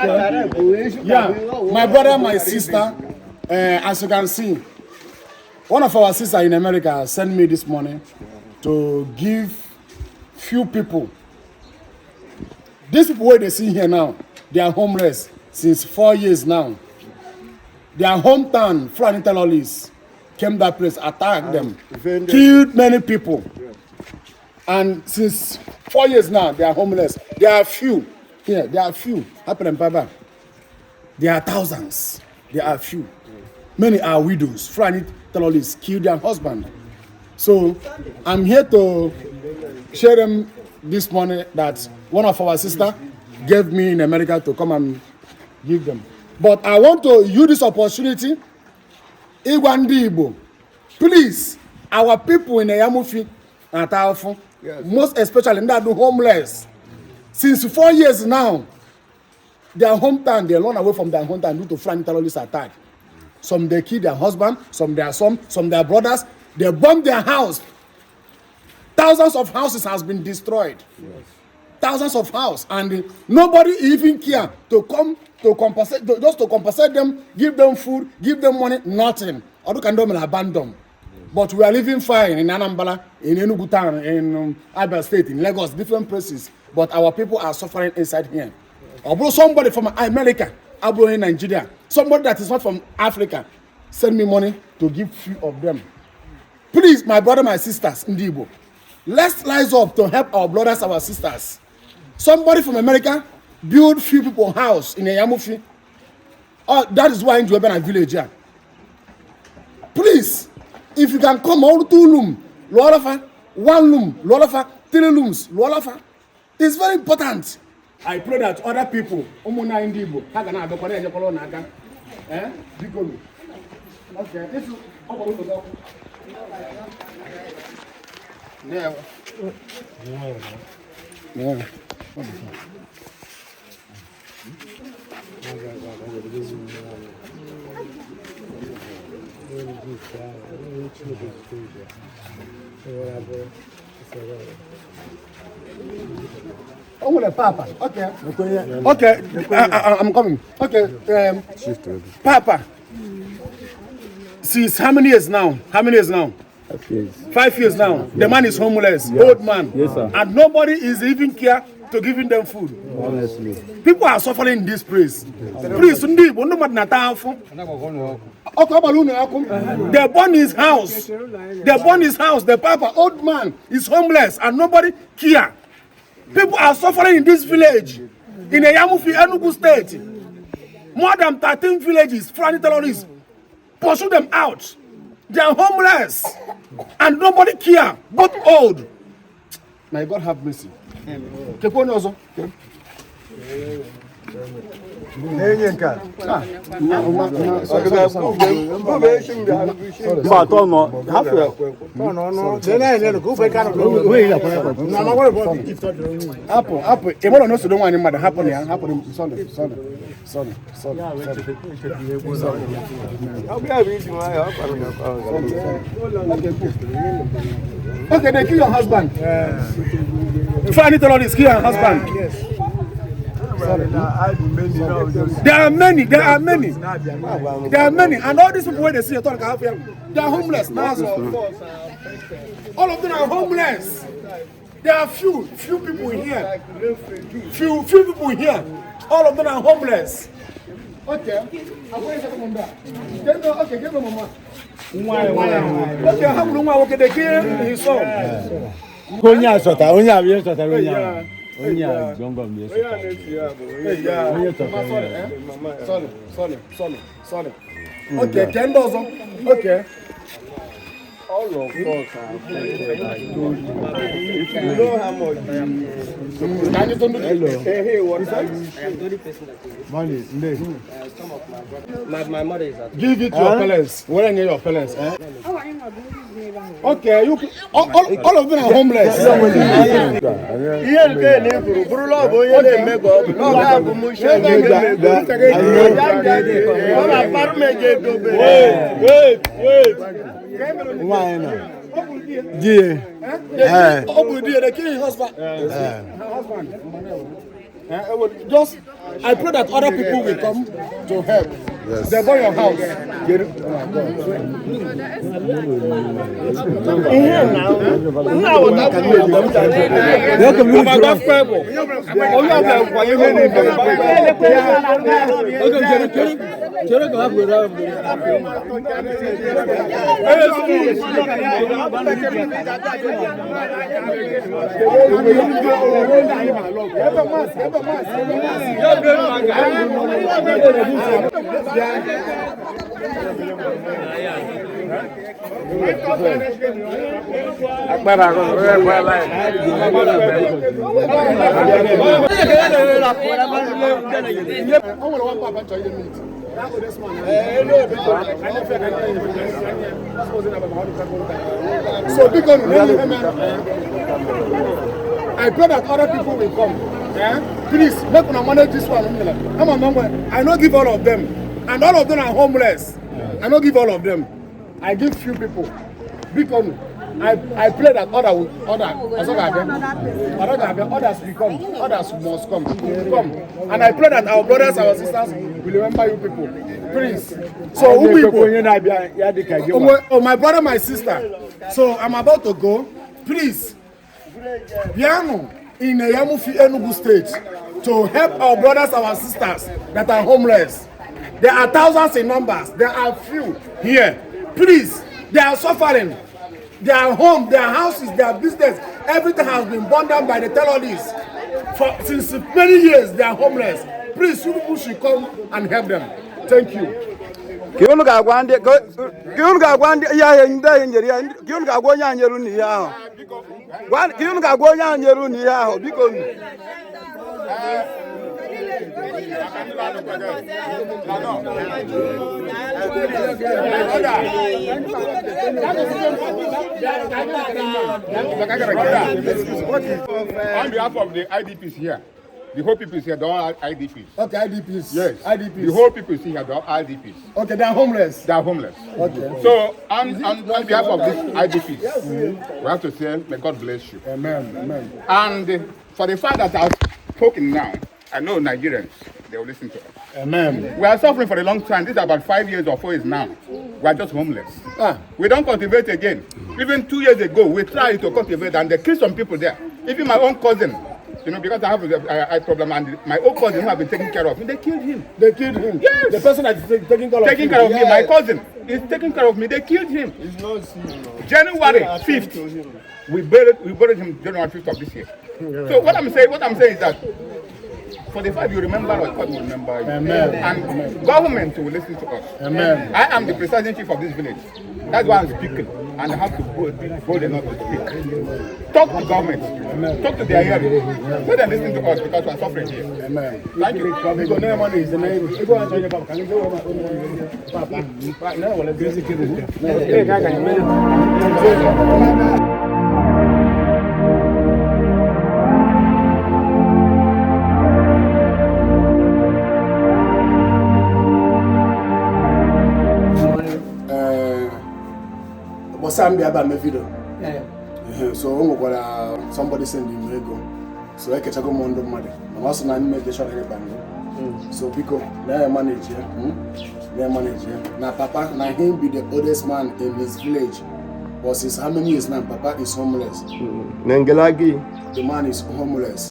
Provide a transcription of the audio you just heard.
Yeah, my brother, my sister, as you can see, one of our sisters in America sent me this morning to give few people. These people where they see here now, they are homeless since 4 years now. Their hometown, Fulani terrorists, came that place, attacked them, killed many people. And since 4 years now, they are homeless. There are few here. There are few. There are thousands. There are few. Many are widows. Fulani terrorists killed their husband. So I'm here to share them this morning that one of our sisters gave me in America to come and give them. But I want to use this opportunity. Igwandibo, please, our people in Eyamufi and Taofu, most especially that the homeless, since 4 years now, their hometown, they run away from their hometown due to Fulani terrorist attack. Some they kill their husband, some their son, some their brothers. They bomb their house. Thousands of houses has been destroyed. Yes. Thousands of houses, and nobody even care to come to compensate, just to compensate them, give them food, give them money, nothing. Or can do abandon. But we are living fine in Anambra, in Enugu town, in Abia State, in Lagos, different places. But our people are suffering inside here. Although somebody from America, abroad in Nigeria, somebody that is not from Africa, send me money to give few of them. Please, my brother, my sisters, Ndibo, let's rise up to help our brothers, our sisters. Somebody from America build few people house in a Yamufi. Oh, that is why in Joebana village here. Please, if you can come all 2 rooms, Lolafa, 1 room, Lolafa, 3 rooms, Lolafa. It's very important. I pray that other people, Omuna Indibo, Hagana, Dokone, Yokolo Naga, Bikolu. Okay, this is yeah. Yeah. Oh, Papa. Okay. Okay. I'm coming. Okay. Papa. Since how many years now? 5 years. 5 years now. Yes. The man is homeless, yes. Old man. Yes, sir. And nobody is even care to giving them food. Honestly. People are suffering in this place. Please, they're born his house. They burn his house. The papa, old man, is homeless and nobody care. People are suffering in this village. In Eyamufi, Enugu State. More than 13 villages, Fulani terrorists pursue them out. They are homeless and nobody care, both old. May God have mercy. Also. Okay, they kill your husband. Fulani terrorists kill your husband. Yes. There are many, and all these people where they see a talk, they are homeless. All of them are homeless. There are few people here. Few people here. All of them are homeless. Okay. Okay, give them mama. Okay, how long they kill his son? Sorry. Okay, 10 dozen. Okay. All of us are if you know how much can you don't do hey, what I am 20% money. Some of my mother is at give it to your parents. Where are your parents? Okay, you all of them are homeless. Why not? They kill his husband. Just, I pray that other people will come to help. Yes. They go your house. So because I pray that other people will come. Please, make una manage this one. I don't give all of them, and all of them are homeless. I don't give all of them. I give few people. Because I pray that others will come. Others must come. And I pray that our brothers, our sisters will remember you people. Please. So my brother, my sister. So I'm about to go. Please. Piano in Enugu State to help our brothers, our sisters that are homeless. There are thousands in numbers. There are few here. Please, they are suffering. Their home, their houses, their business, everything has been burned down by the terrorists. Since many years, they are homeless. Please, you people should come and help them. Thank you. On behalf of the IDPs here, the whole people here, they're all IDPs. Okay, IDPs. Yes. IDPs. The whole people here, they're all IDPs. Okay, they are homeless. They are homeless. Okay. So, on behalf of these IDPs, we have to say, may God bless you. Amen. Amen. And for the fact that I've spoken now, I know Nigerians, they will listen to us. Amen. We are suffering for a long time. This is about 5 years or 4 years now. We are just homeless. We don't cultivate again. Even 2 years ago, we tried to cultivate and they killed some people there. Even my own cousin, because I have a eye problem and my own cousin who have been taking care of me, they killed him. They killed him? Yes. The person that is taking care of me, my cousin is taking care of me. They killed him. It's not January 5th. We buried him January 5th of this year. So what I'm saying is that for the fact you remember what God will remember you. Amen. And Amen. government will listen to us. Amen. I am the presiding chief of this village. That's why I'm speaking. And I have to go bold enough to speak. Talk to government. Amen. Talk to their hearing. Let them listen to us because we are suffering here. Amen. Thank you. So somebody send him ego. So I catch a go mondo money. I'm also not make sure so because they manage here. They manage here. Now Papa, now him be the oldest man in his village. But since how many years now Papa is homeless? Nengelagi. The man is homeless.